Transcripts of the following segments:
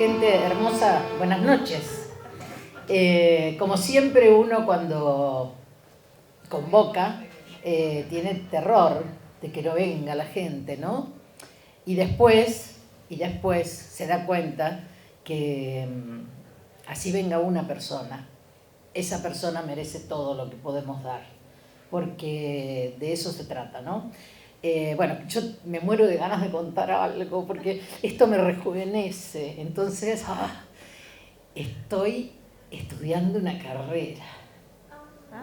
Gente hermosa, buenas noches. Como siempre uno cuando convoca tiene terror de que no venga la gente, ¿no? Y después se da cuenta que así venga una persona, esa persona merece todo lo que podemos dar, porque de eso se trata, ¿no? Bueno, yo me muero de ganas de contar algo porque esto me rejuvenece. Entonces, estoy estudiando una carrera.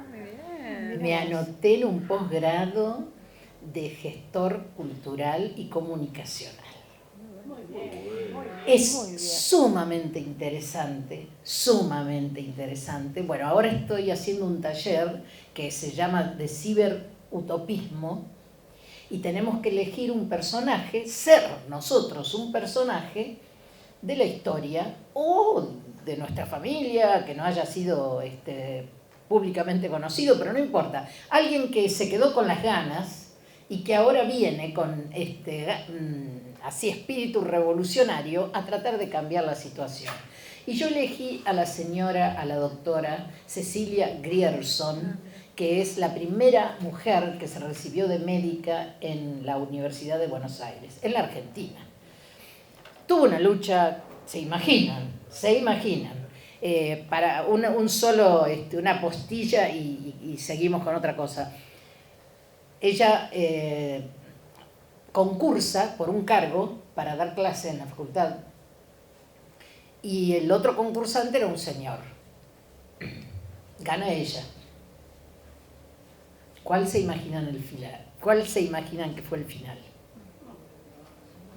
Muy bien. Me anoté en un posgrado de gestor cultural y comunicacional. Muy bien. Es sumamente interesante, sumamente interesante. Bueno, ahora estoy haciendo un taller que se llama de ciberutopismo. Y tenemos que elegir un personaje, ser nosotros un personaje de la historia o de nuestra familia, que no haya sido públicamente conocido, pero no importa. Alguien que se quedó con las ganas y que ahora viene con así espíritu revolucionario a tratar de cambiar la situación. Y yo elegí a la doctora Cecilia Grierson, que es la primera mujer que se recibió de médica en la Universidad de Buenos Aires, en la Argentina. Tuvo una lucha, se imaginan, para una postilla y seguimos con otra cosa. Ella concursa por un cargo para dar clase en la facultad y el otro concursante era un señor. Gana ella. ¿Cuál se imaginan el final? ¿Cuál se imaginan que fue el final?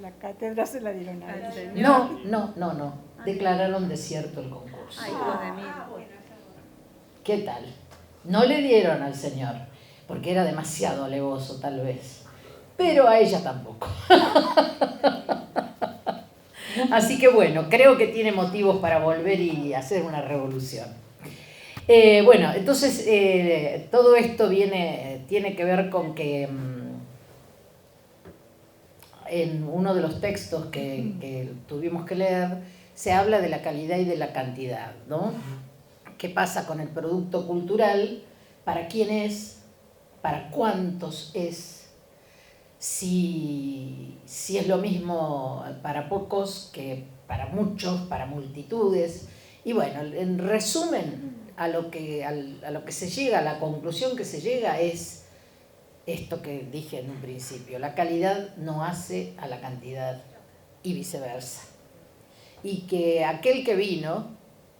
La cátedra se la dieron a él. No. Declararon desierto el concurso. Ay, hijos de mí. ¿Qué tal? No le dieron al señor, porque era demasiado alevoso tal vez, pero a ella tampoco. Así que bueno, creo que tiene motivos para volver y hacer una revolución. Bueno, entonces todo esto tiene que ver con que en uno de los textos que tuvimos que leer se habla de la calidad y de la cantidad, ¿no? ¿Qué pasa con el producto cultural? ¿Para quién es? ¿Para cuántos es? Si es lo mismo para pocos que para muchos, para multitudes. Y bueno, en resumen, a lo que se llega, a la conclusión que se llega es esto que dije en un principio: la calidad no hace a la cantidad y viceversa. Y que aquel que vino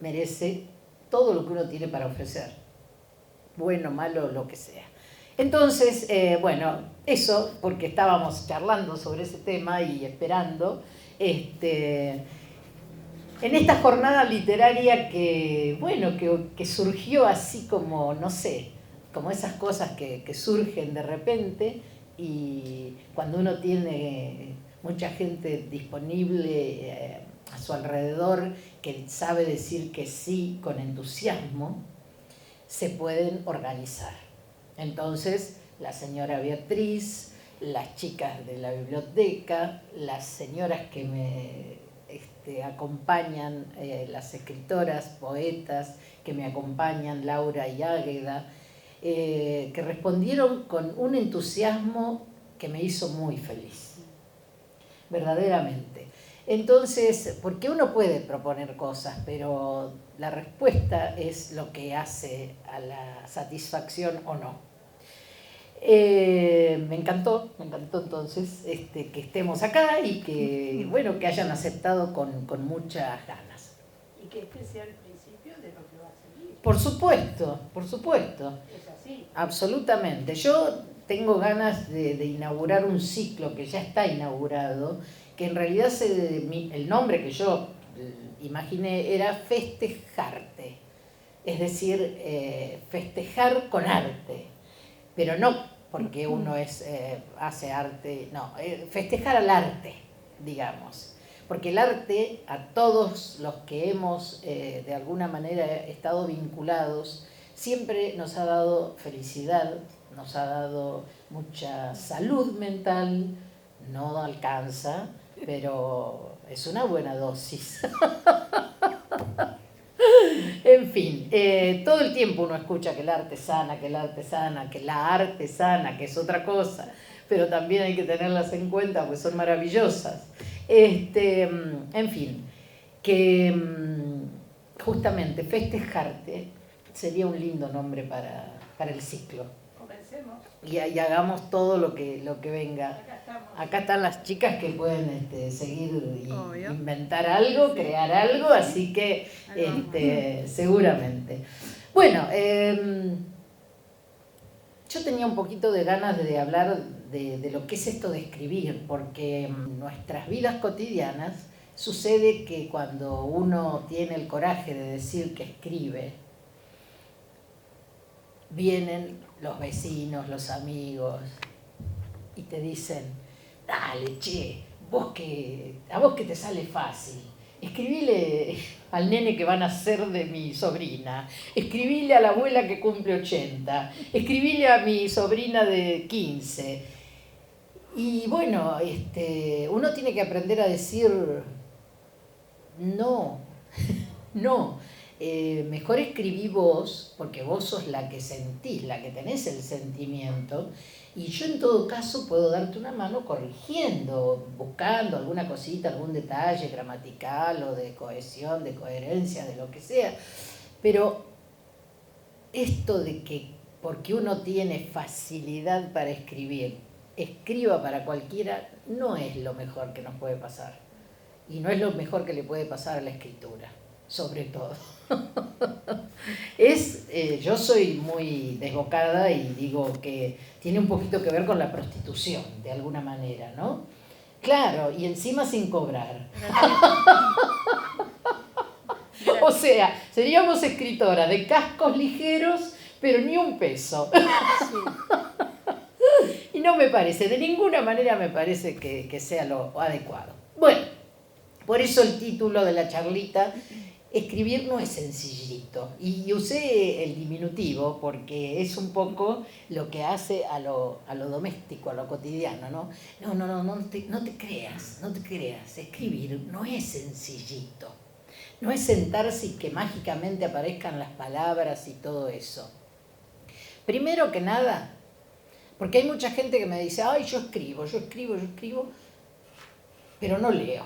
merece todo lo que uno tiene para ofrecer, bueno, malo, lo que sea. Entonces, bueno, eso, porque estábamos charlando sobre ese tema y esperando, en esta jornada literaria que, bueno, que surgió así como, no sé, como esas cosas que surgen de repente y cuando uno tiene mucha gente disponible a su alrededor que sabe decir que sí con entusiasmo, se pueden organizar. Entonces, la señora Beatriz, las chicas de la biblioteca, las señoras que me acompañan, las escritoras, poetas que me acompañan, Laura y Águeda, que respondieron con un entusiasmo que me hizo muy feliz, verdaderamente. Entonces, porque uno puede proponer cosas, pero la respuesta es lo que hace a la satisfacción o no. Me encantó entonces que estemos acá y que, bueno, que hayan aceptado con muchas ganas. Y que este sea el principio de lo que va a seguir. Por supuesto. Es así. Absolutamente. Yo tengo ganas de inaugurar un ciclo que ya está inaugurado, que en realidad el nombre que yo imaginé era Festejarte, es decir, festejar con arte, pero no porque uno hace arte, no, festejar al arte, digamos, porque el arte, a todos los que hemos de alguna manera estado vinculados, siempre nos ha dado felicidad, nos ha dado mucha salud mental, no alcanza, pero es una buena dosis. En fin, todo el tiempo uno escucha que la artesana, que la artesana, que la artesana, que es otra cosa, pero también hay que tenerlas en cuenta porque son maravillosas. En fin, que justamente festejarte sería un lindo nombre para el ciclo. Comencemos. Y hagamos todo lo que venga. Acá estamos. Acá están las chicas que pueden seguir y Obvio. inventar algo, Sí. crear algo, así que Algo seguramente. Bueno, yo tenía un poquito de ganas de hablar de lo que es esto de escribir, porque en nuestras vidas cotidianas sucede que cuando uno tiene el coraje de decir que escribe, vienen los vecinos, los amigos, y te dicen, dale, che, a vos que te sale fácil, escribile al nene que van a ser de mi sobrina, escribile a la abuela que cumple 80, escribile a mi sobrina de 15. Y bueno, uno tiene que aprender a decir, no, no. Mejor escribí vos, porque vos sos la que sentís, la que tenés el sentimiento, y yo en todo caso puedo darte una mano corrigiendo, buscando alguna cosita, algún detalle gramatical o de cohesión, de coherencia, de lo que sea. Pero esto de que porque uno tiene facilidad para escribir, escriba para cualquiera, no es lo mejor que nos puede pasar. Y no es lo mejor que le puede pasar a la escritura, sobre todo. Yo soy muy desbocada y digo que tiene un poquito que ver con la prostitución, de alguna manera, ¿no? Claro, y encima sin cobrar. O sea, seríamos escritoras de cascos ligeros, pero ni un peso. Y no me parece, de ninguna manera me parece que sea lo adecuado. Bueno, por eso el título de la charlita, escribir no es sencillito. Y usé el diminutivo porque es un poco lo que hace a lo doméstico, a lo cotidiano, ¿no? No te creas. Escribir no es sencillito. No es sentarse y que mágicamente aparezcan las palabras y todo eso. Primero que nada, porque hay mucha gente que me dice, ay, yo escribo, pero no leo.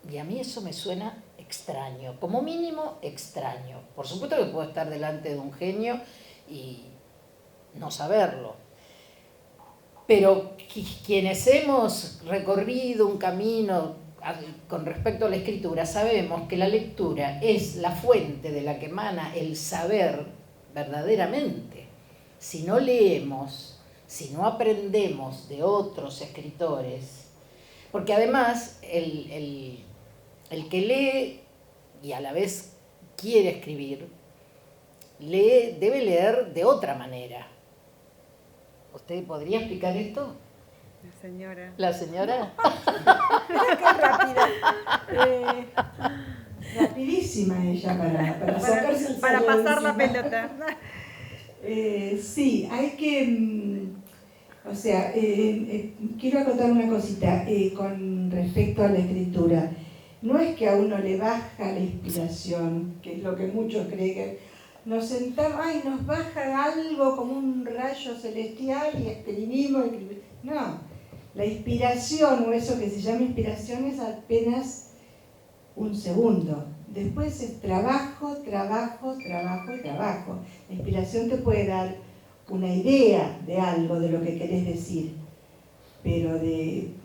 Y a mí eso me suena extraño, como mínimo extraño. Por supuesto que puedo estar delante de un genio y no saberlo. Pero quienes hemos recorrido un camino con respecto a la escritura, sabemos que la lectura es la fuente de la que emana el saber verdaderamente. Si no leemos, si no aprendemos de otros escritores, porque además el que lee y a la vez quiere escribir, debe leer de otra manera. ¿Usted podría explicar esto? La señora. ¿La señora? Qué rápida. Rapidísima ella para sacarse el Para celo pasar la encima. pelota. Sí, hay que... quiero acotar una cosita con respecto a la escritura. No es que a uno le baja la inspiración, que es lo que muchos creen, que nos sentamos, nos baja algo como un rayo celestial y escribimos. No, la inspiración, o eso que se llama inspiración, es apenas un segundo. Después es trabajo. La inspiración te puede dar una idea de algo, de lo que querés decir, pero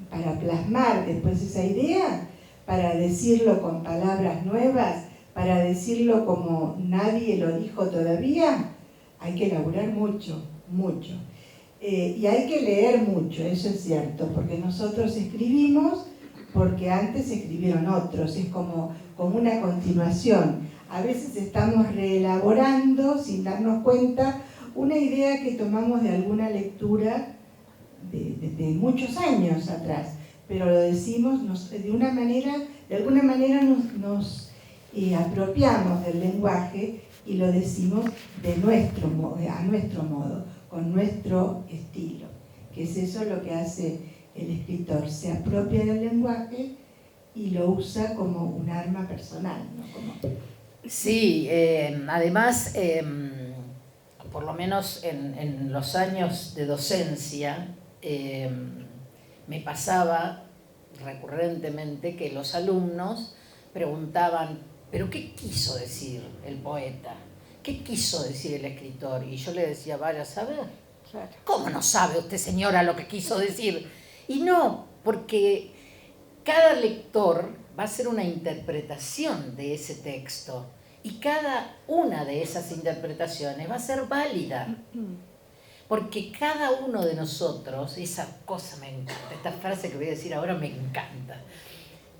para plasmar después esa idea, para decirlo con palabras nuevas, para decirlo como nadie lo dijo todavía, hay que laburar mucho. Y hay que leer mucho, eso es cierto, porque nosotros escribimos porque antes escribieron otros, es como una continuación. A veces estamos reelaborando, sin darnos cuenta, una idea que tomamos de alguna lectura de muchos años atrás, pero lo decimos de alguna manera nos apropiamos del lenguaje y lo decimos a nuestro modo, con nuestro estilo, que es eso lo que hace el escritor se apropia del lenguaje y lo usa como un arma personal, ¿no? Sí, además, por lo menos en los años de docencia, me pasaba recurrentemente que los alumnos preguntaban, ¿pero qué quiso decir el poeta? ¿Qué quiso decir el escritor? Y yo le decía, vaya a saber. Claro. ¿Cómo no sabe usted, señora, lo que quiso decir? Y no, porque cada lector va a hacer una interpretación de ese texto y cada una de esas interpretaciones va a ser válida. Porque cada uno de nosotros, esa cosa me encanta, esta frase que voy a decir ahora me encanta,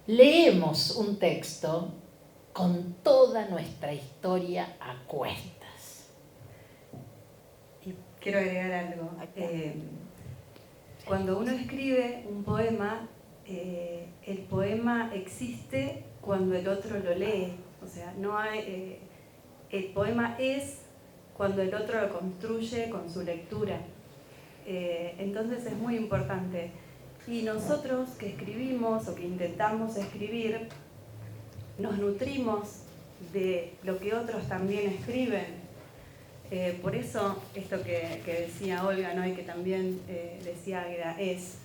leemos un texto con toda nuestra historia a cuestas. Y quiero agregar algo. Cuando uno escribe un poema, el poema existe cuando el otro lo lee. O sea, no hay, el poema es cuando el otro lo construye con su lectura. Entonces es muy importante. Y nosotros que escribimos o que intentamos escribir, nos nutrimos de lo que otros también escriben. Por eso, esto que decía Olga, ¿no? Y que también decía Águeda, es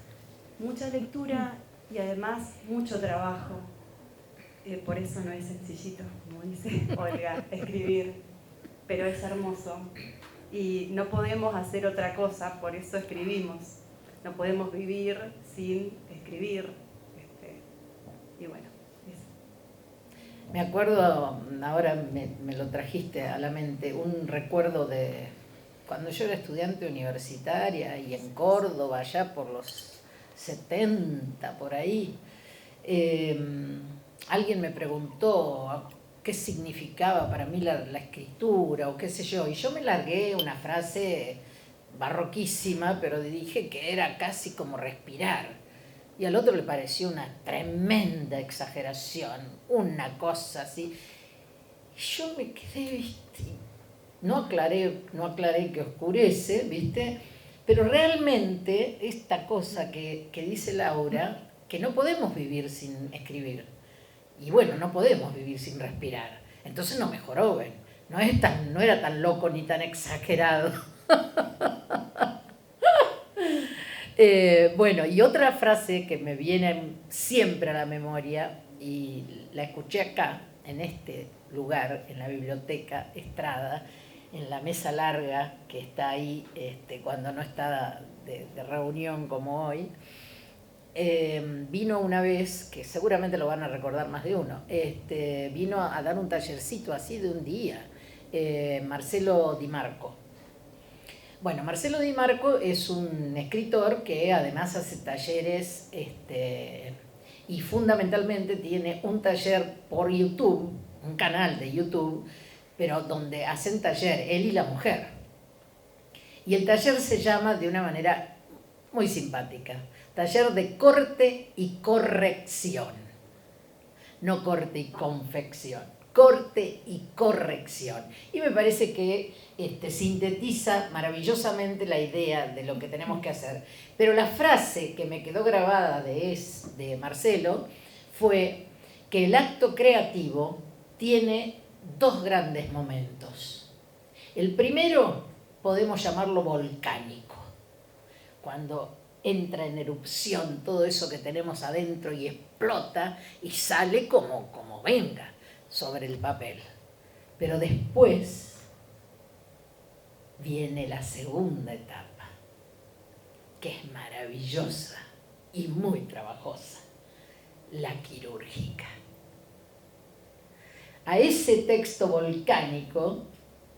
mucha lectura y además mucho trabajo. Por eso no es sencillito, como dice Olga, escribir, pero es hermoso. Y no podemos hacer otra cosa, por eso escribimos. No podemos vivir sin escribir. Y bueno, eso. Me acuerdo, ahora me lo trajiste a la mente, un recuerdo de cuando yo era estudiante universitaria y en Córdoba, allá por los 70, por ahí. Alguien me preguntó qué significaba para mí la escritura o qué sé yo, y yo me largué una frase barroquísima, pero dije que era casi como respirar. Y al otro le pareció una tremenda exageración, una cosa así. Y yo me quedé, ¿viste? No aclaré que oscurece, ¿viste? Pero realmente esta cosa que dice Laura, que no podemos vivir sin escribir. Y bueno, no podemos vivir sin respirar. Entonces no mejoró, ¿ven? No era tan loco ni tan exagerado. Bueno, y otra frase que me viene siempre a la memoria, y la escuché acá, en este lugar, en la biblioteca Estrada, en la mesa larga que está ahí cuando no está de reunión como hoy. Vino una vez, que seguramente lo van a recordar más de uno, vino a dar un tallercito así de un día, Marcelo Di Marco. Bueno, Marcelo Di Marco es un escritor que además hace talleres y fundamentalmente tiene un taller por YouTube, un canal de YouTube, pero donde hacen taller él y la mujer. Y el taller se llama de una manera muy simpática, taller de corte y corrección, no corte y confección, corte y corrección. Y me parece que sintetiza maravillosamente la idea de lo que tenemos que hacer. Pero la frase que me quedó grabada de Marcelo fue que el acto creativo tiene dos grandes momentos. El primero podemos llamarlo volcánico, cuando entra en erupción todo eso que tenemos adentro y explota y sale como venga sobre el papel. Pero después viene la segunda etapa, que es maravillosa y muy trabajosa, la quirúrgica. A ese texto volcánico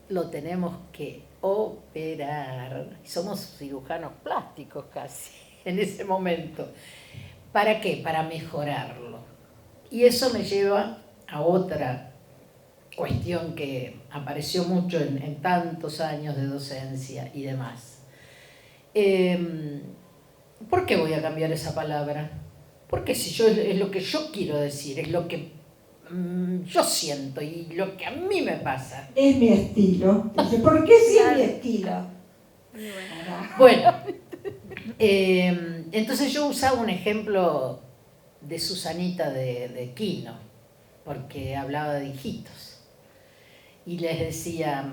lo tenemos que operar. Somos cirujanos plásticos casi en ese momento. ¿Para qué? Para mejorarlo. Y eso me lleva a otra cuestión que apareció mucho en tantos años de docencia y demás. ¿Por qué voy a cambiar esa palabra? Porque si es lo que yo quiero decir, es lo que yo siento y lo que a mí me pasa. Es mi estilo. Entonces, ¿por qué sí es mi estilo? Bueno, Entonces yo usaba un ejemplo de Susanita de Quino, porque hablaba de hijitos. Y les decía,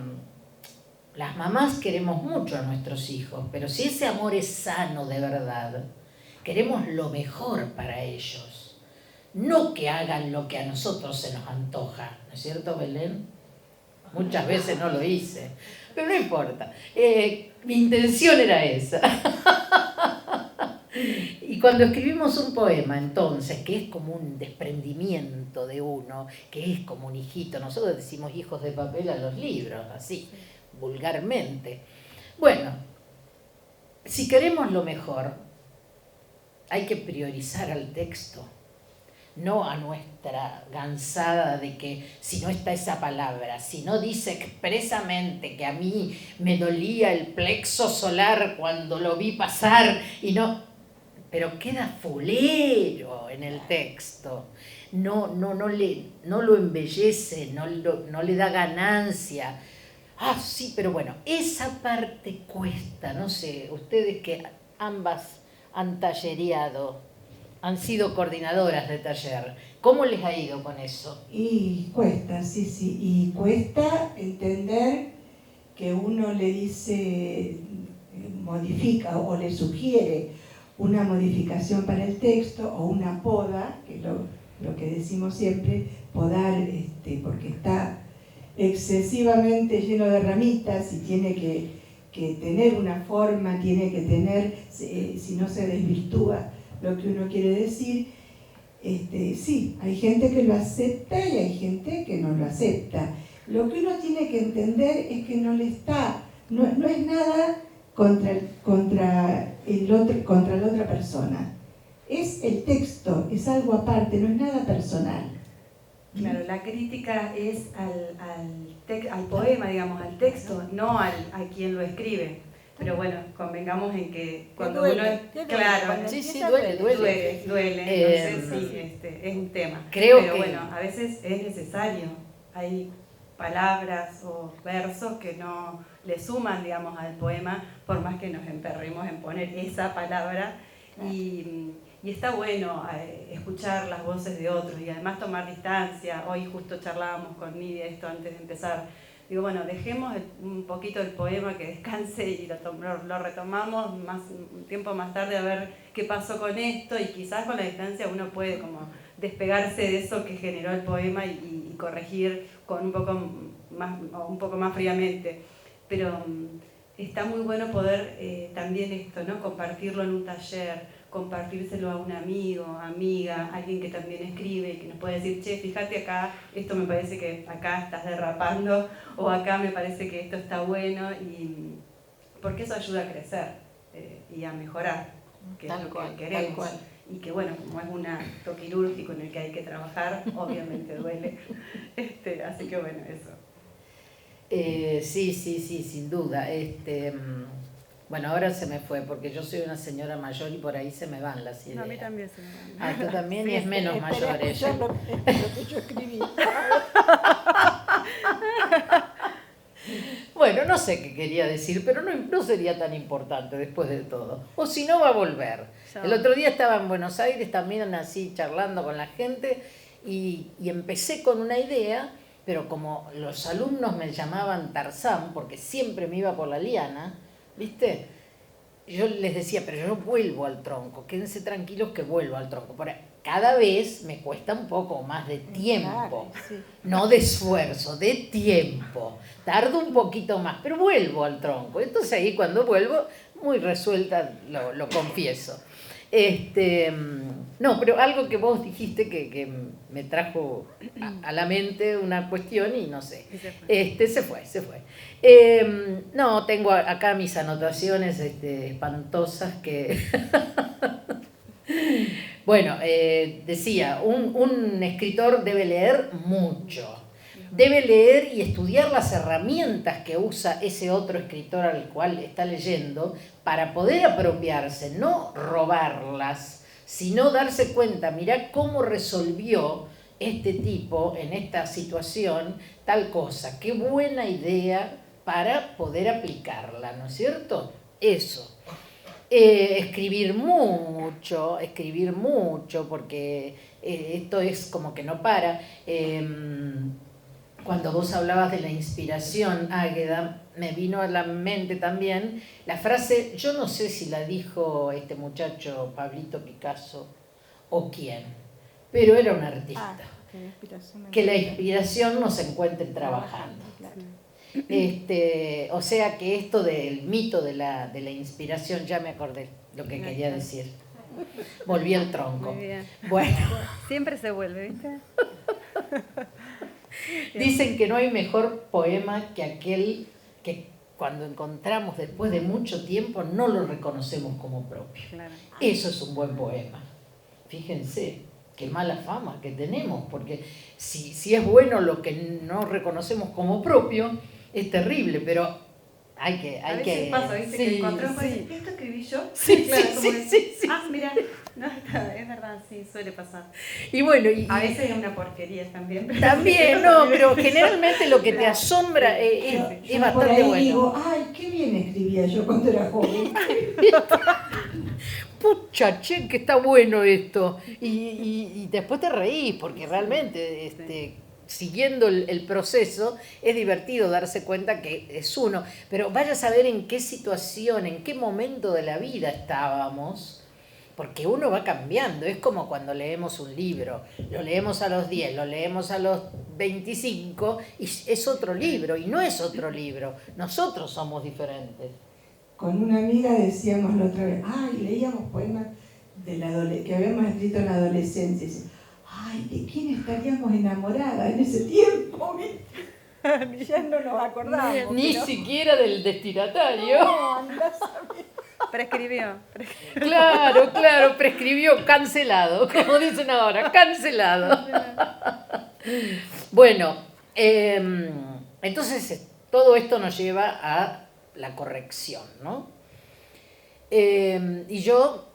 las mamás queremos mucho a nuestros hijos, pero si ese amor es sano de verdad, queremos lo mejor para ellos. No que hagan lo que a nosotros se nos antoja, ¿no es cierto, Belén? Muchas veces no lo hice, pero no importa. Mi intención era esa. Y cuando escribimos un poema, entonces, que es como un desprendimiento de uno, que es como un hijito, nosotros decimos hijos de papel a los libros, así, vulgarmente. Bueno, si queremos lo mejor, hay que priorizar al texto, no a nuestra gansada de que si no está esa palabra, si no dice expresamente que a mí me dolía el plexo solar cuando lo vi pasar y no, pero queda fulero en el texto, no lo embellece, no le da ganancia. Ah, sí, pero bueno, esa parte cuesta, no sé, ustedes que ambas han tallereado, han sido coordinadoras de taller. ¿Cómo les ha ido con eso? Y cuesta, sí, y cuesta entender que uno le dice, modifica o le sugiere una modificación para el texto o una poda, que es lo que decimos siempre, podar, porque está excesivamente lleno de ramitas y tiene que tener una forma, tiene que tener, si no se desvirtúa lo que uno quiere decir. Sí, hay gente que lo acepta y hay gente que no lo acepta. Lo que uno tiene que entender es que no es nada contra la otra persona. Es el texto, es algo aparte, no es nada personal. Claro, la crítica es al poema, digamos, al texto, no a quien lo escribe. Pero bueno, convengamos en que cuando uno... Claro, sí, duele. Entonces sí, es un tema. Pero bueno, a veces es necesario. Hay palabras o versos que no le suman, digamos, al poema, por más que nos emperremos en poner esa palabra. Y está bueno escuchar las voces de otros y además tomar distancia. Hoy justo charlábamos con Nidia esto antes de empezar. Digo, bueno, dejemos un poquito el poema que descanse y lo retomamos un tiempo más tarde a ver qué pasó con esto, y quizás con la distancia uno puede como despegarse de eso que generó el poema y corregir con un poco más fríamente. Pero está muy bueno poder también esto, ¿no? Compartirlo en un taller, compartírselo a un amigo, amiga, alguien que también escribe y que nos puede decir, che, fíjate acá, esto me parece que acá estás derrapando, o acá me parece que esto está bueno, y porque eso ayuda a crecer y a mejorar, que es lo que queremos. Y que bueno, como es un acto quirúrgico en el que hay que trabajar, obviamente duele. Así que bueno, eso. Sí, sin duda. Bueno, ahora se me fue, porque yo soy una señora mayor y por ahí se me van las ideas. No, a mí también se me van. Ah, tú también, y es menos mayor ella. Lo que yo escribí. Bueno, no sé qué quería decir, pero no sería tan importante después de todo. O si no, va a volver. El otro día estaba en Buenos Aires también así charlando con la gente y empecé con una idea, pero como los alumnos me llamaban Tarzán, porque siempre me iba por la liana, ¿viste? Yo les decía, pero yo vuelvo al tronco, quédense tranquilos que vuelvo al tronco. Cada vez me cuesta un poco más de tiempo, Claro, sí. no de esfuerzo, de tiempo. Tardo un poquito más, pero vuelvo al tronco. Entonces ahí cuando vuelvo, muy resuelta, lo confieso. No, pero algo que vos dijiste que me trajo a la mente una cuestión y no sé. Se fue. No, tengo acá mis anotaciones espantosas que... Bueno, decía, un escritor debe leer mucho. Debe leer y estudiar las herramientas que usa ese otro escritor al cual está leyendo para poder apropiarse, no robarlas, sino darse cuenta, mirá cómo resolvió este tipo en esta situación tal cosa, qué buena idea para poder aplicarla, ¿no es cierto? Eso. Escribir mucho, porque esto es como que no para. Cuando vos hablabas de la inspiración, Águeda, me vino a la mente también la frase, yo no sé si la dijo este muchacho Pablito Picasso o quién, pero era un artista. Que la inspiración no se encuentre trabajando. O sea que esto del mito de la inspiración, ya me acordé lo que quería decir. Volví al tronco. Muy bien. Bueno. Siempre se vuelve, ¿viste? Dicen que no hay mejor poema que aquel que cuando encontramos después de mucho tiempo no lo reconocemos como propio. Claro. Eso es un buen poema. Fíjense, qué mala fama que tenemos, porque si es bueno lo que no reconocemos como propio, es terrible, pero hay que... A veces pasa, ¿viste? Que encontramos, sí. ¿esto escribí yo? Sí, Claro, sí, como sí, es, sí, sí. Ah, mira, no, es verdad, sí, suele pasar. Y bueno, A veces es una porquería también. también, no, pero generalmente lo que te asombra es Yo por bastante ahí bueno. digo, ay, qué bien escribía yo cuando era joven. Pucha, che, que está bueno esto. Y después te reís, porque realmente, siguiendo el proceso, es divertido darse cuenta que es uno. Pero vaya a saber en qué situación, en qué momento de la vida estábamos, porque uno va cambiando. Es como cuando leemos un libro. Lo leemos a los 10, lo leemos a los 25, y es otro libro, y no es otro libro. Nosotros somos diferentes. Con una amiga decíamos la otra vez, ay, leíamos poemas que habíamos escrito en la adolescencia. Y dice, ay, ¿de quién estaríamos enamoradas en ese tiempo? Ya no nos acordamos. Ni pero- siquiera del destinatario. No, andás a ver. Prescribió. Claro, prescribió, cancelado, como dicen ahora, cancelado. Bueno, entonces todo esto nos lleva a la corrección, ¿no? Y yo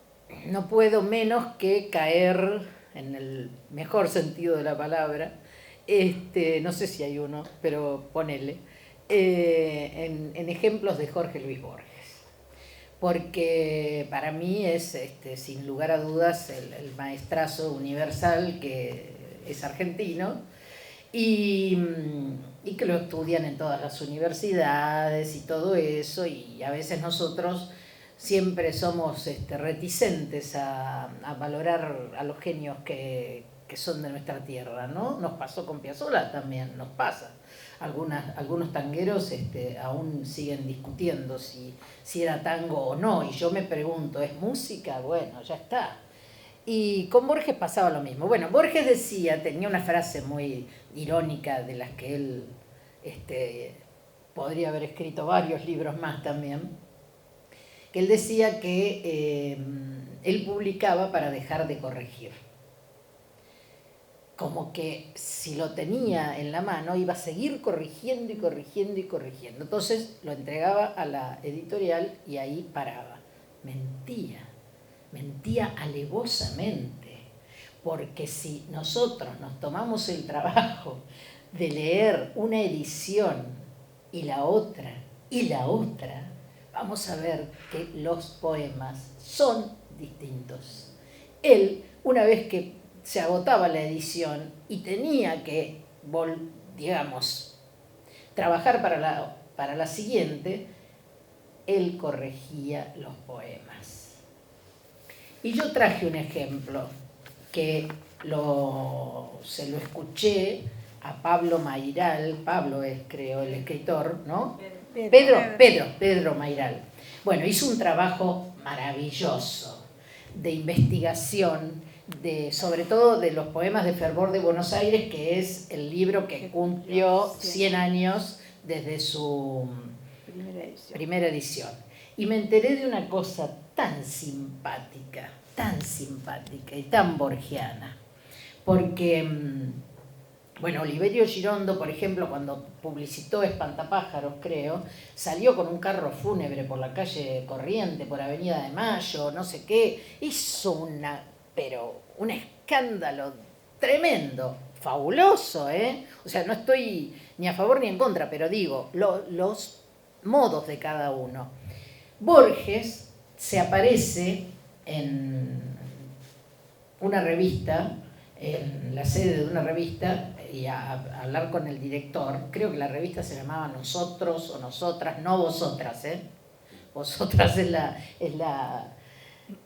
no puedo menos que caer, en el mejor sentido de la palabra, no sé si hay uno, pero ponele, en ejemplos de Jorge Luis Borges. Porque para mí es, sin lugar a dudas, el maestrazo universal que es argentino y que lo estudian en todas las universidades y todo eso, y a veces nosotros siempre somos reticentes a valorar a los genios que son de nuestra tierra, ¿no? Nos pasó con Piazzolla también, nos pasa. Algunos tangueros aún siguen discutiendo si era tango o no, y yo me pregunto, ¿es música? Bueno, ya está. Y con Borges pasaba lo mismo. Bueno, Borges tenía una frase muy irónica de las que él podría haber escrito varios libros más también, que él decía que él publicaba para dejar de corregir. Como que si lo tenía en la mano iba a seguir corrigiendo y corrigiendo y corrigiendo. Entonces lo entregaba a la editorial y ahí paraba. Mentía alevosamente, porque si nosotros nos tomamos el trabajo de leer una edición y la otra, vamos a ver que los poemas son distintos. Él, una vez que se agotaba la edición y tenía que, trabajar para la siguiente, él corregía los poemas. Y yo traje un ejemplo que se lo escuché a Pablo Mayral. Pablo es, creo, el escritor, ¿no? Pedro Mayral. Bueno, hizo un trabajo maravilloso de investigación, sobre todo de los poemas de Fervor de Buenos Aires, que es el libro que cumplió 100 años desde su primera edición. Y me enteré de una cosa tan simpática y tan borgiana, porque, bueno, Oliverio Girondo, por ejemplo, cuando publicitó Espantapájaros, creo, salió con un carro fúnebre por la calle Corriente, por Avenida de Mayo, no sé qué, hizo un escándalo tremendo, fabuloso, ¿eh? O sea, no estoy ni a favor ni en contra, pero digo, los modos de cada uno. Borges se aparece en una revista, en la sede de una revista, y a hablar con el director. Creo que la revista se llamaba Nosotros o Nosotras, no Vosotras, ¿eh? Vosotras es la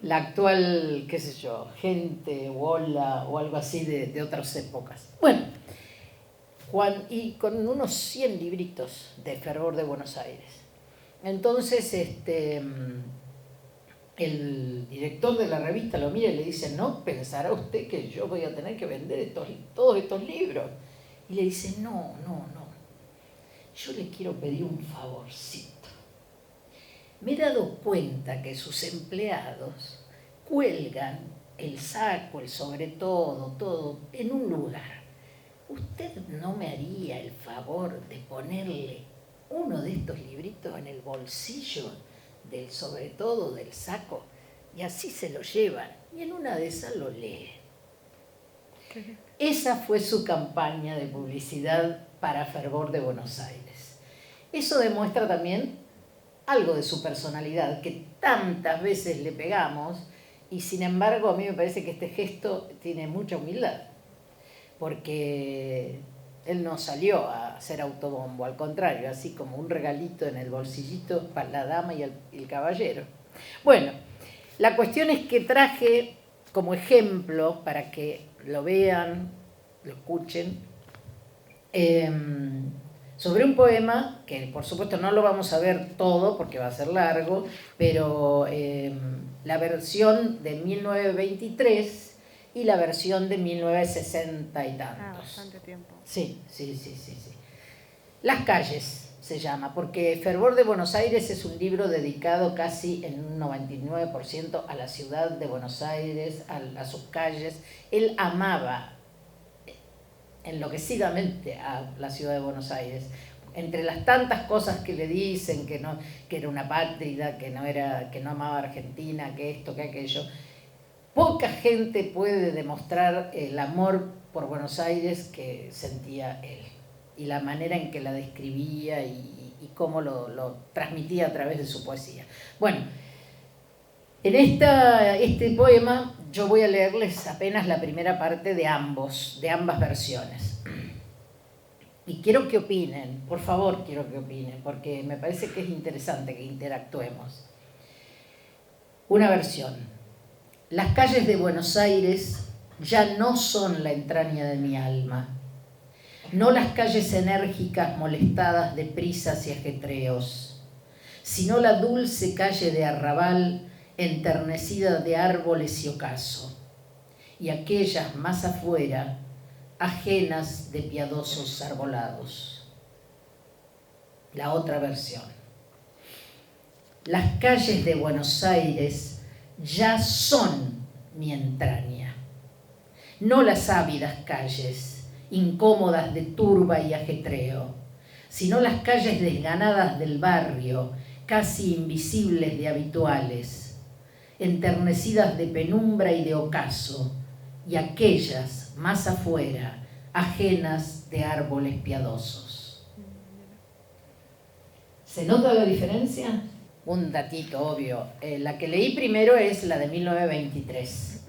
actual, qué sé yo, gente, Wola o algo así de otras épocas. Bueno, y con unos 100 libritos de Fervor de Buenos Aires. Entonces, el director de la revista lo mira y le dice, ¿no pensará usted que yo voy a tener que vender todos estos libros? Y le dice, no, yo le quiero pedir un favorcito. Me he dado cuenta que sus empleados cuelgan el saco, el sobre todo en un lugar. ¿Usted no me haría el favor de ponerle uno de estos libritos en el bolsillo del sobre todo del saco? Y así se lo llevan y en una de esas lo lee. Esa fue su campaña de publicidad para Fervor de Buenos Aires. Eso demuestra también algo de su personalidad, que tantas veces le pegamos, y sin embargo a mí me parece que este gesto tiene mucha humildad, porque él no salió a hacer autobombo, al contrario, así como un regalito en el bolsillito para la dama y el caballero. Bueno, la cuestión es que traje como ejemplo, para que lo vean, lo escuchen, sobre un poema, que por supuesto no lo vamos a ver todo porque va a ser largo, pero la versión de 1923 y la versión de 1960 y tantos. Bastante tiempo. Sí. Las calles se llama, porque Fervor de Buenos Aires es un libro dedicado casi en un 99% a la ciudad de Buenos Aires, a sus calles. Él amaba enloquecidamente a la ciudad de Buenos Aires. Entre las tantas cosas que le dicen, que era una pátrida, que no amaba a Argentina, que esto, que aquello, poca gente puede demostrar el amor por Buenos Aires que sentía él, y la manera en que la describía y cómo lo transmitía a través de su poesía. Bueno, en este poema yo voy a leerles apenas la primera parte de ambas versiones. Y quiero que opinen, por favor quiero que opinen, porque me parece que es interesante que interactuemos. Una versión. Las calles de Buenos Aires ya no son la entraña de mi alma, no las calles enérgicas molestadas de prisas y ajetreos, sino la dulce calle de arrabal enternecida de árboles y ocaso, y aquellas más afuera, ajenas de piadosos arbolados. La otra versión. Las calles de Buenos Aires ya son mi entraña, no las ávidas calles, incómodas de turba y ajetreo, sino las calles desganadas del barrio, casi invisibles de habituales, enternecidas de penumbra y de ocaso, y aquellas más afuera, ajenas de árboles piadosos. ¿Se nota la diferencia? Un datito obvio. La que leí primero es la de 1923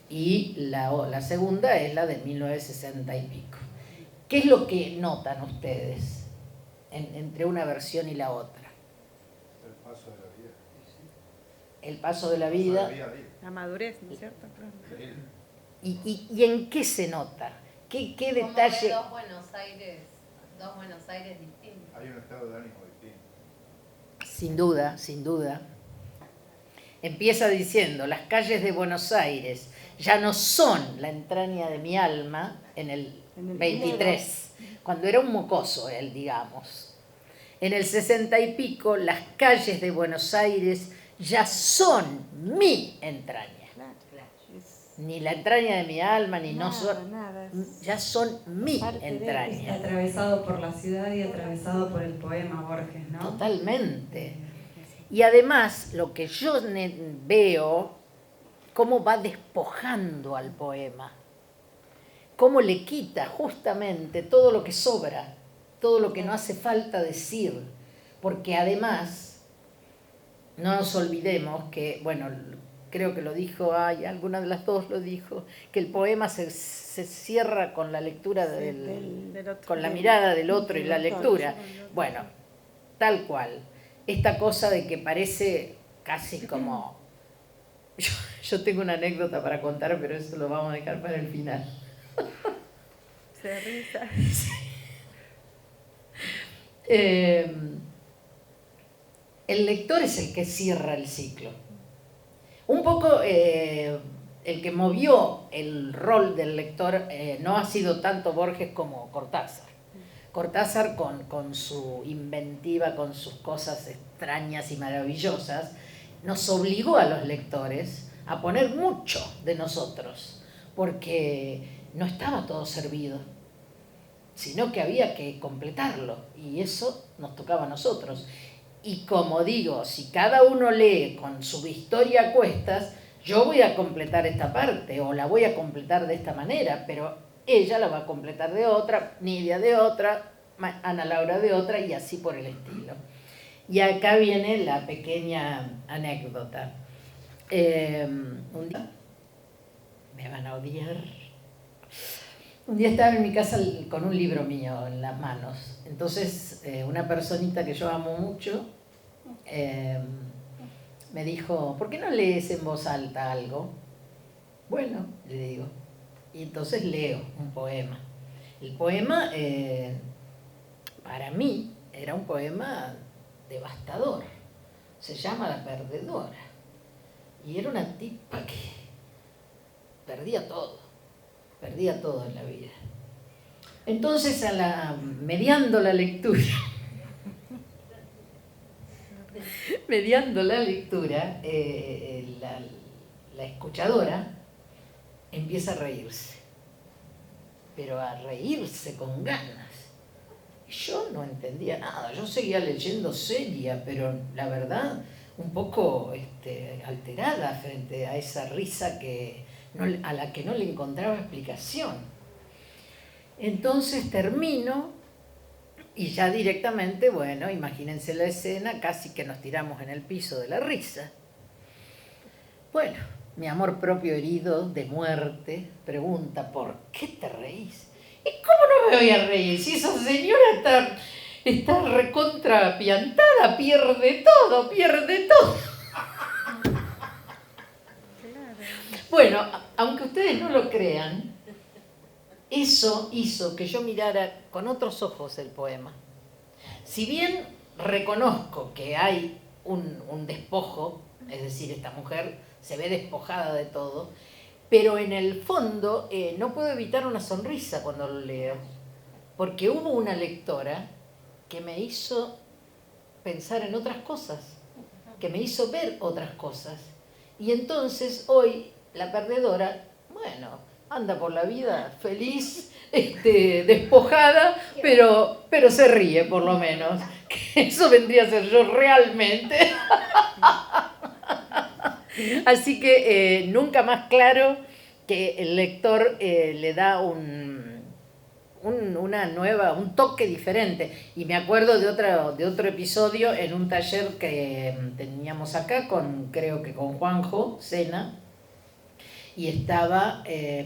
y la segunda es la de 1960 y pico. ¿Qué es lo que notan ustedes entre una versión y la otra? El paso de la vida. El paso de la vida. La madurez, ¿no es cierto? Claro. ¿Y en qué se nota? ¿Qué detalle? Dos Buenos Aires distintos. Hay un estado de ánimo distinto. Sin duda. Empieza diciendo, las calles de Buenos Aires ya no son la entraña de mi alma en el 23, cuando era un mocoso él, digamos. En el 60 y pico, las calles de Buenos Aires ya son mi entraña. Ni la entraña de mi alma, ni no son, ya son mi entraña. Está atravesado por la ciudad y atravesado por el poema Borges, ¿no? Totalmente. Y además, lo que yo veo, cómo va despojando al poema, cómo le quita justamente todo lo que sobra, todo lo que no hace falta decir, porque además no nos olvidemos que, bueno, creo que lo dijo, alguna de las dos lo dijo, que el poema se cierra con la lectura del otro. con la mirada del otro y la Del otro, lectura. con el otro. Bueno, tal cual. Esta cosa de que parece casi como... Yo tengo una anécdota para contar, pero eso lo vamos a dejar para el final. Se risa. El lector es el que cierra el ciclo. Un poco el que movió el rol del lector no ha sido tanto Borges como Cortázar. Cortázar con su inventiva, con sus cosas extrañas y maravillosas, nos obligó a los lectores a poner mucho de nosotros, porque no estaba todo servido, sino que había que completarlo, y eso nos tocaba a nosotros. Y como digo, si cada uno lee con su historia a cuestas, yo voy a completar esta parte, o la voy a completar de esta manera, pero ella la va a completar de otra, Nidia de otra, Ana Laura de otra, y así por el estilo. Y acá viene la pequeña anécdota. Un día, me van a odiar, un día estaba en mi casa con un libro mío en las manos. Entonces, una personita que yo amo mucho me dijo, ¿por qué no lees en voz alta algo? Bueno, le digo. Y entonces leo un poema. El poema, para mí, era un poema devastador. Se llama La Perdedora. Y era una tipa que perdía todo en la vida. Entonces, mediando la lectura, la escuchadora empieza a reírse, pero a reírse con ganas. Y yo no entendía nada, yo seguía leyendo seria, pero la verdad un poco alterada frente a esa risa a la que no le encontraba explicación. Entonces termino y ya directamente, bueno, imagínense la escena, casi que nos tiramos en el piso de la risa. Bueno, mi amor propio herido de muerte pregunta, ¿por qué te reís? ¿Y cómo no me voy a reír si esa señora está recontra piantada, pierde todo? Bueno, aunque ustedes no lo crean, eso hizo que yo mirara con otros ojos el poema. Si bien reconozco que hay un despojo, es decir, esta mujer se ve despojada de todo, pero en el fondo no puedo evitar una sonrisa cuando lo leo, porque hubo una lectora que me hizo pensar en otras cosas, que me hizo ver otras cosas. Y entonces hoy la perdedora, bueno, anda por la vida feliz, despojada, pero se ríe por lo menos. Que eso vendría a ser yo realmente. Así que nunca más claro que el lector le da un toque diferente. Y me acuerdo de otro episodio en un taller que teníamos acá, creo que con Juanjo Sena, y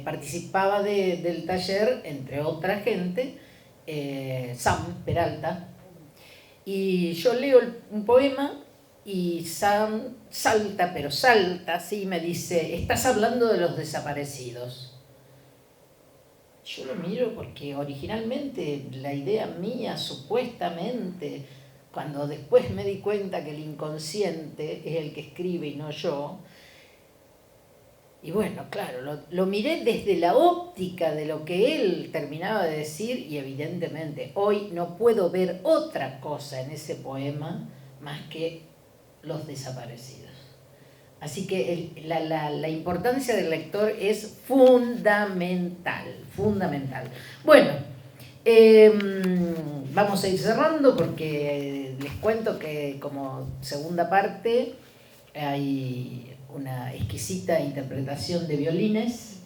participaba del taller, entre otra gente, Sam Peralta, y yo leo un poema y Sam salta, pero salta así, me dice, estás hablando de los desaparecidos. Yo lo miro porque originalmente la idea mía, supuestamente, cuando después me di cuenta que el inconsciente es el que escribe y no yo, y bueno, claro, lo miré desde la óptica de lo que él terminaba de decir, y evidentemente hoy no puedo ver otra cosa en ese poema más que los desaparecidos. Así que la importancia del lector es fundamental. Bueno, vamos a ir cerrando porque les cuento que como segunda parte hay una exquisita interpretación de violines,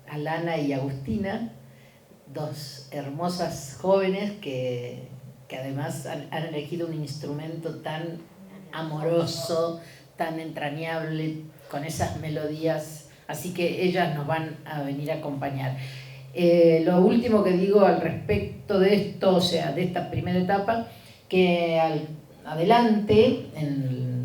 Alana y Agustina, dos hermosas jóvenes que que además han elegido un instrumento tan amoroso, tan entrañable, con esas melodías, así que ellas nos van a venir a acompañar. Lo último que digo al respecto de esto, o sea, de esta primera etapa, que adelante,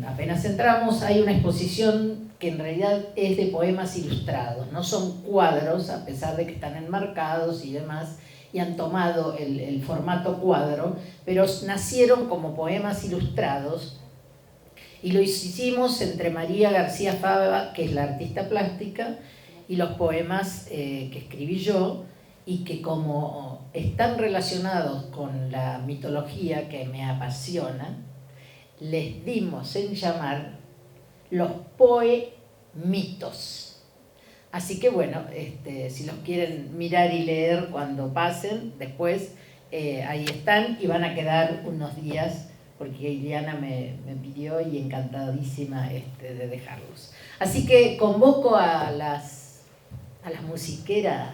apenas entramos, hay una exposición que en realidad es de poemas ilustrados, no son cuadros, a pesar de que están enmarcados y demás, y han tomado el formato cuadro, pero nacieron como poemas ilustrados, y lo hicimos entre María García Fava, que es la artista plástica, y los poemas que escribí yo, y que como están relacionados con la mitología que me apasiona, les dimos en llamar los poemitos. Así que bueno, si los quieren mirar y leer cuando pasen, después ahí están y van a quedar unos días, porque Iliana me pidió y encantadísima de dejarlos. Así que convoco a las musiqueras.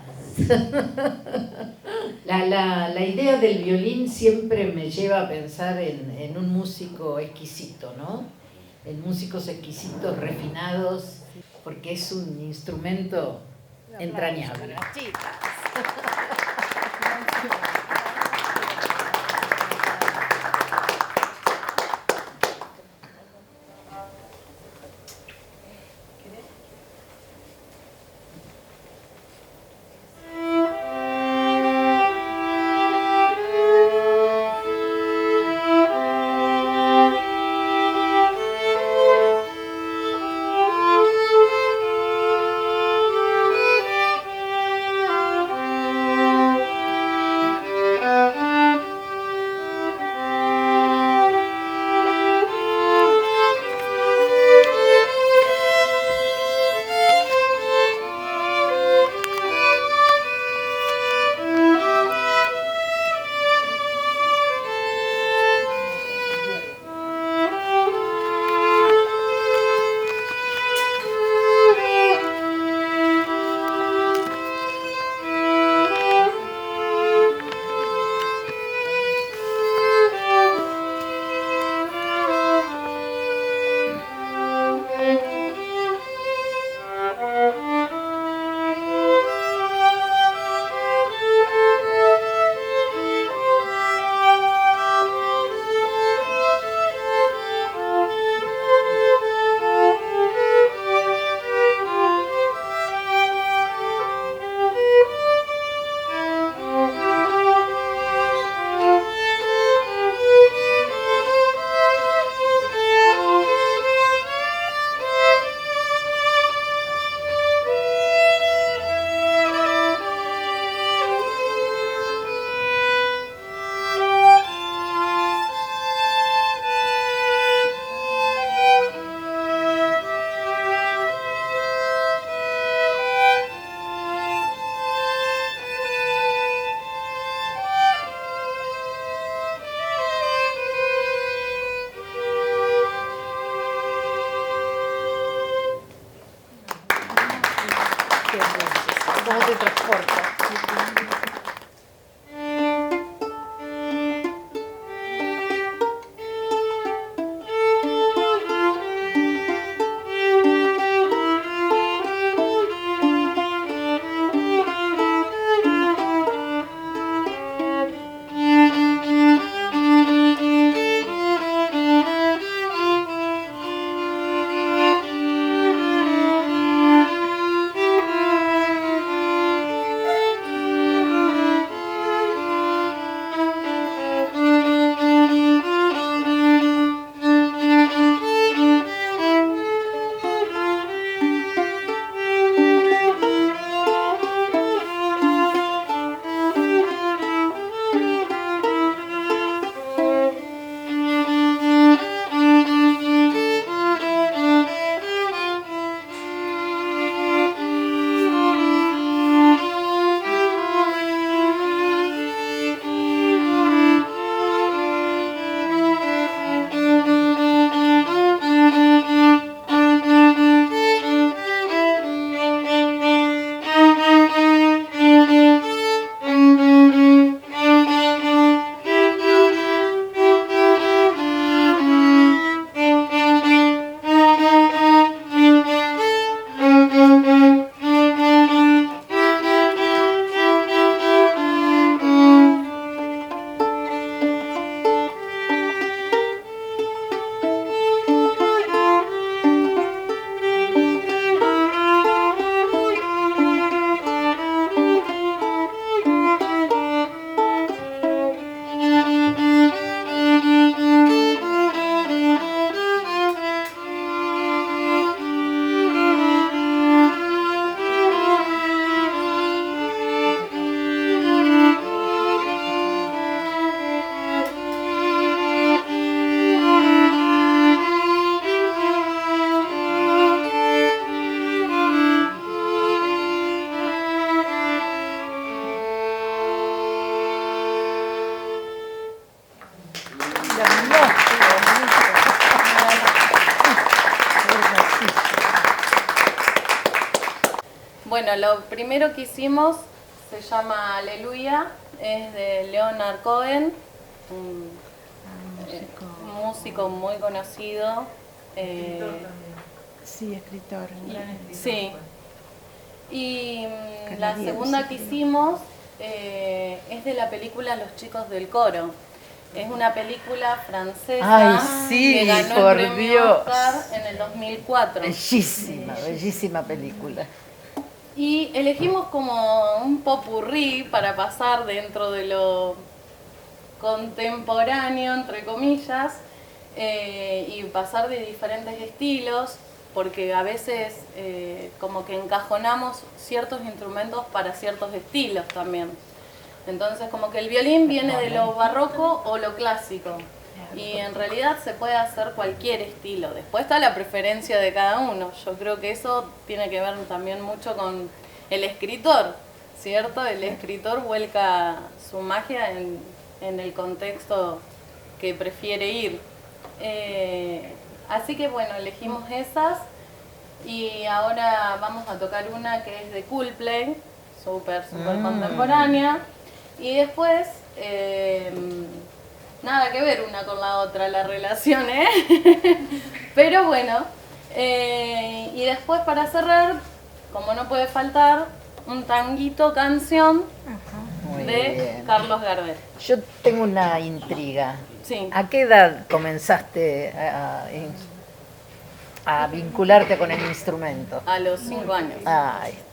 La idea del violín siempre me lleva a pensar en un músico exquisito, ¿no? En músicos exquisitos, refinados, porque es un instrumento entrañable. Bueno, lo primero que hicimos se llama Aleluya, es de Leonard Cohen, un músico muy conocido. Sí, escritor. Sí. Y la Canadiense, segunda que creo. hicimos es de la película Los chicos del coro. Es una película francesa Ay, sí, que ganó por el premio Dios. Oscar en el 2004. Bellísima, bellísima película. Y elegimos como un popurrí para pasar dentro de lo contemporáneo, entre comillas, y pasar de diferentes estilos, porque a veces como que encajonamos ciertos instrumentos para ciertos estilos también. Entonces como que el violín viene de lo barroco o lo clásico, y en realidad se puede hacer cualquier estilo. Después está la preferencia de cada uno. Yo creo que eso tiene que ver también mucho con el escritor, ¿cierto? El escritor vuelca su magia en el contexto que prefiere ir. Así que bueno, elegimos esas y ahora vamos a tocar una que es de Coldplay, súper contemporánea. Y después, nada que ver una con la otra la relación, ¿eh? Pero bueno, y después para cerrar, como no puede faltar, un tanguito canción Muy de bien. Carlos Gardel. Yo tengo una intriga. Sí. ¿A qué edad comenzaste a vincularte con el instrumento? A los 5 años. Ahí está.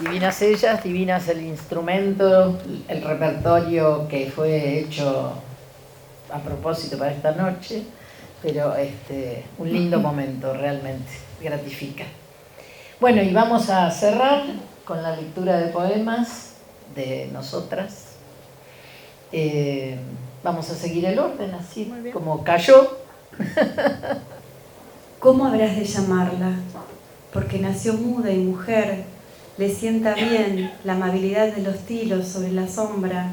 Divinas ellas, divinas el instrumento, el repertorio que fue hecho a propósito para esta noche, pero un lindo momento, realmente, gratifica. Bueno, y vamos a cerrar con la lectura de poemas de nosotras. Vamos a seguir el orden, así como cayó. ¿Cómo habrás de llamarla? Porque nació muda y mujer, le sienta bien la amabilidad de los tilos sobre la sombra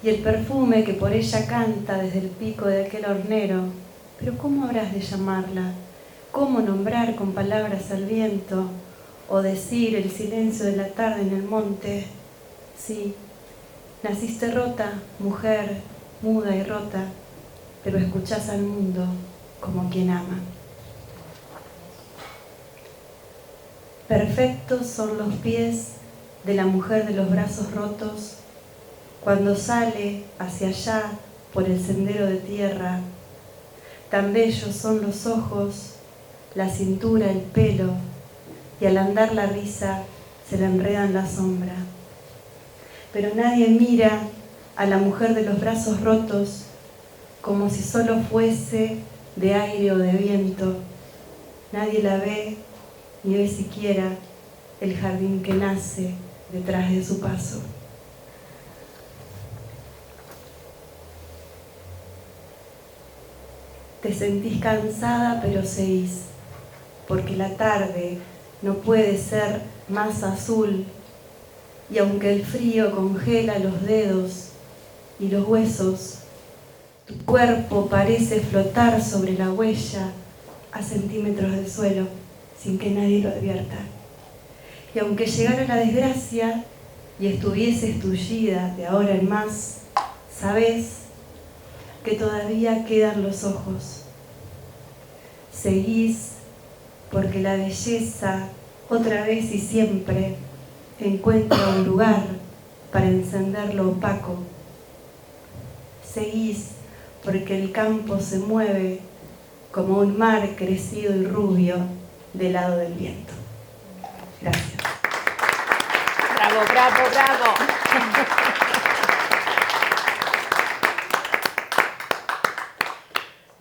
y el perfume que por ella canta desde el pico de aquel hornero. Pero ¿cómo habrás de llamarla? ¿Cómo nombrar con palabras al viento o decir el silencio de la tarde en el monte? Sí, naciste rota, mujer, muda y rota, pero escuchás al mundo como quien ama. Perfectos son los pies de la mujer de los brazos rotos cuando sale hacia allá por el sendero de tierra. Tan bellos son los ojos, la cintura, el pelo, y al andar la risa se le enreda en la sombra. Pero nadie mira a la mujer de los brazos rotos como si solo fuese de aire o de viento. Nadie la ve ni ve siquiera el jardín que nace detrás de su paso. Te sentís cansada pero seguís, porque la tarde no puede ser más azul, y aunque el frío congela los dedos y los huesos, tu cuerpo parece flotar sobre la huella a centímetros del suelo, sin que nadie lo advierta. Y aunque llegara la desgracia y estuvieses tullida de ahora en más, sabés que todavía quedan los ojos. Seguís porque la belleza, otra vez y siempre, encuentra un lugar para encender lo opaco. Seguís porque el campo se mueve como un mar crecido y rubio del lado del viento. Gracias. Bravo, bravo, bravo.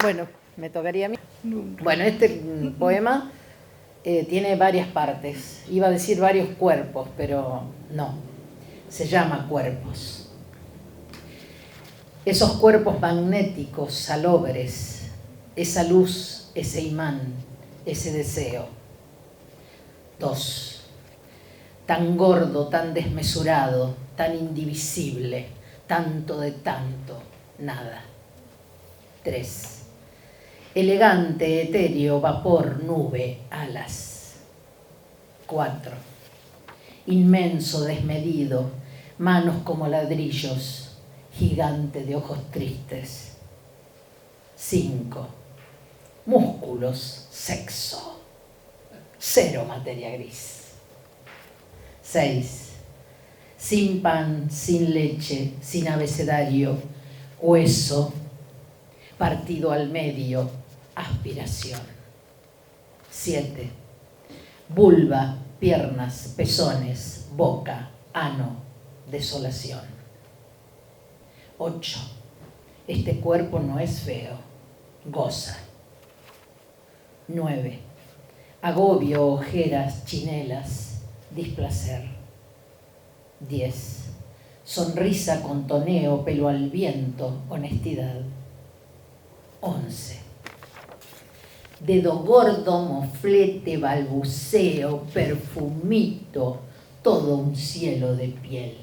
Bueno, me tocaría a mí. Bueno, este poema tiene varias partes. Iba a decir varios cuerpos, pero no. Se llama Cuerpos. Esos cuerpos magnéticos, salobres, esa luz, ese imán, ese deseo. 2. Tan gordo, tan desmesurado, tan indivisible, tanto de tanto, nada. 3. Elegante, etéreo, vapor, nube, alas. 4. Inmenso, desmedido, manos como ladrillos, gigante de ojos tristes. 5. Músculos, sexo, cero materia gris. 6. Sin pan, sin leche, sin abecedario, hueso, partido al medio, aspiración. 7. Vulva, piernas, pezones, boca, ano, desolación. 8. Este cuerpo no es feo, goza. 9. Agobio, ojeras, chinelas, displacer. 10. Sonrisa con toneo, pelo al viento, honestidad. 11. Dedo gordo, moflete, balbuceo, perfumito, todo un cielo de piel.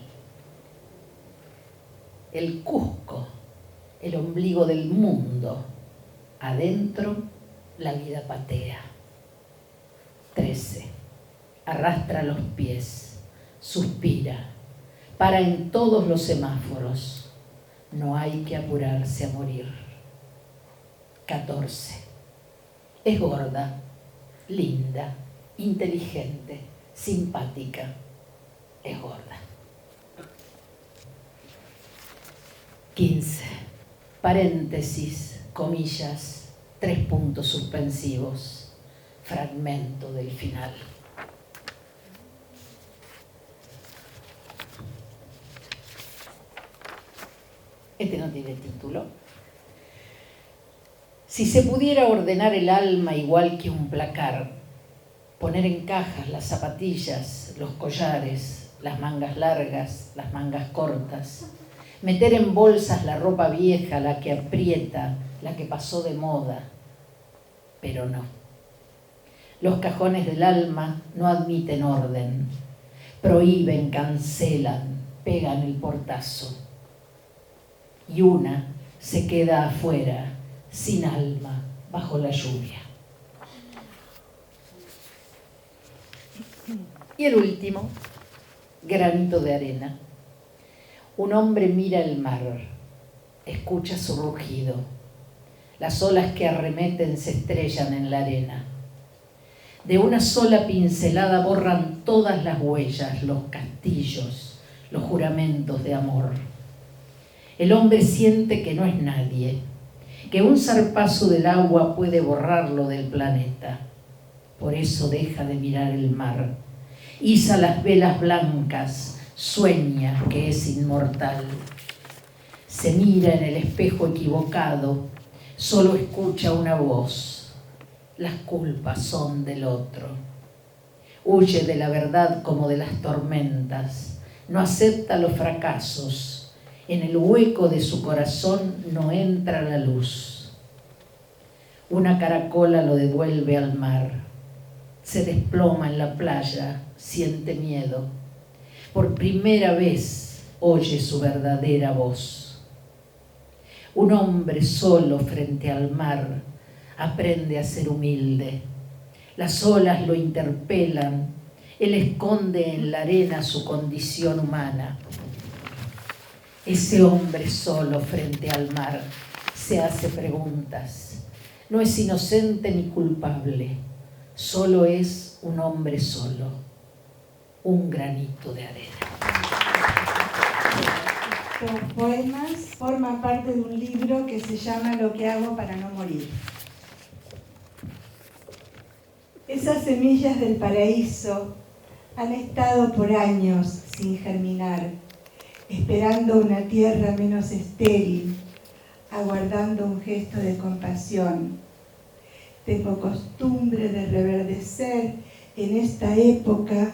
El Cusco, el ombligo del mundo, adentro la vida patea. 13. Arrastra los pies, suspira, para en todos los semáforos, no hay que apurarse a morir. 14. Es gorda, linda, inteligente, simpática, es gorda. 15. Paréntesis, comillas, 3 puntos suspensivos, fragmento del final. Este no tiene título. Si se pudiera ordenar el alma igual que un placar, poner en cajas las zapatillas, los collares, las mangas largas, las mangas cortas, meter en bolsas la ropa vieja, la que aprieta, la que pasó de moda, pero no. Los cajones del alma no admiten orden, prohíben, cancelan, pegan el portazo. Y una se queda afuera, sin alma, bajo la lluvia. Y el último, granito de arena. Un hombre mira el mar, escucha su rugido. Las olas que arremeten se estrellan en la arena. De una sola pincelada borran todas las huellas, los castillos, los juramentos de amor. El hombre siente que no es nadie, que un zarpazo del agua puede borrarlo del planeta. Por eso deja de mirar el mar, iza las velas blancas, sueña que es inmortal. Se mira en el espejo equivocado, solo escucha una voz. Las culpas son del otro. Huye de la verdad como de las tormentas, no acepta los fracasos. En el hueco de su corazón no entra la luz. Una caracola lo devuelve al mar. Se desploma en la playa, siente miedo. Por primera vez oye su verdadera voz. Un hombre solo frente al mar aprende a ser humilde. Las olas lo interpelan. Él esconde en la arena su condición humana. Ese hombre solo frente al mar se hace preguntas. No es inocente ni culpable, solo es un hombre solo, un granito de arena. Estos poemas forman parte de un libro que se llama Lo que hago para no morir. Esas semillas del paraíso han estado por años sin germinar, esperando una tierra menos estéril, aguardando un gesto de compasión. Tengo costumbre de reverdecer en esta época,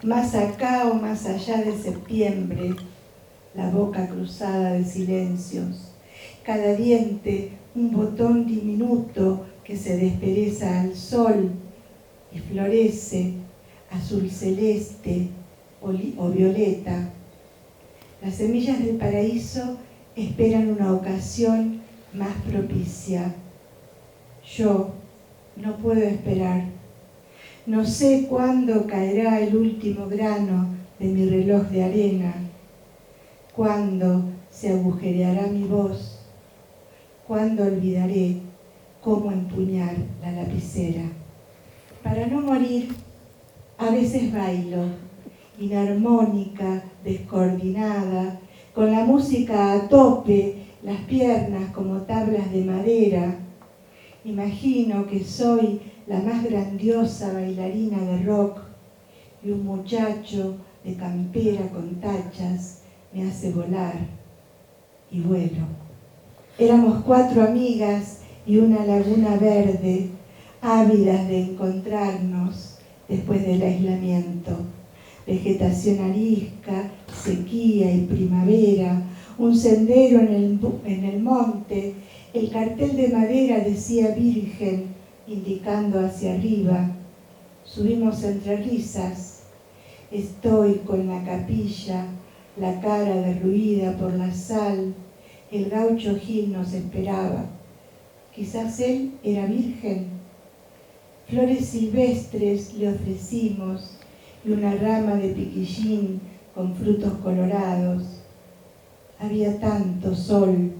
más acá o más allá de septiembre, la boca cruzada de silencios, cada diente un botón diminuto que se despereza al sol y florece azul celeste o violeta. Las semillas del paraíso esperan una ocasión más propicia. Yo no puedo esperar. No sé cuándo caerá el último grano de mi reloj de arena, cuándo se agujereará mi voz, cuándo olvidaré cómo empuñar la lapicera. Para no morir, a veces bailo, inarmónica, descoordinada, con la música a tope, las piernas como tablas de madera. Imagino que soy la más grandiosa bailarina de rock y un muchacho de campera con tachas me hace volar y vuelo. Éramos 4 amigas y una laguna verde, ávidas de encontrarnos después del aislamiento. Vegetación arisca, sequía y primavera, un sendero en el monte, el cartel de madera decía Virgen, indicando hacia arriba. Subimos entre risas. Estoy con la capilla, la cara derruida por la sal. El gaucho Gil nos esperaba. Quizás él era virgen. Flores silvestres le ofrecimos y una rama de piquillín con frutos colorados. Había tanto sol.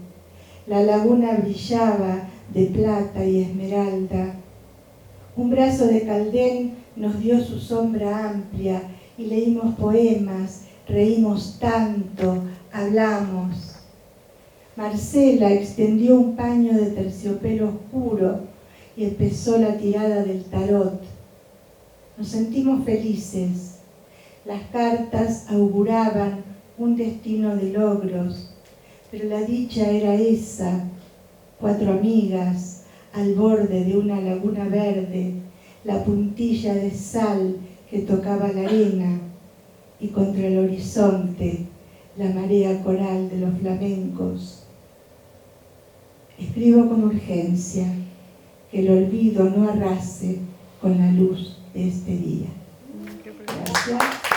La laguna brillaba de plata y esmeralda. Un brazo de Caldén nos dio su sombra amplia y leímos poemas, reímos tanto, hablamos. Marcela extendió un paño de terciopelo oscuro y empezó la tirada del tarot. Nos sentimos felices. Las cartas auguraban un destino de logros. pero la dicha era esa, 4 amigas al borde de una laguna verde, la puntilla de sal que tocaba la arena y contra el horizonte la marea coral de los flamencos. Escribo con urgencia, que el olvido no arrase con la luz de este día. Gracias.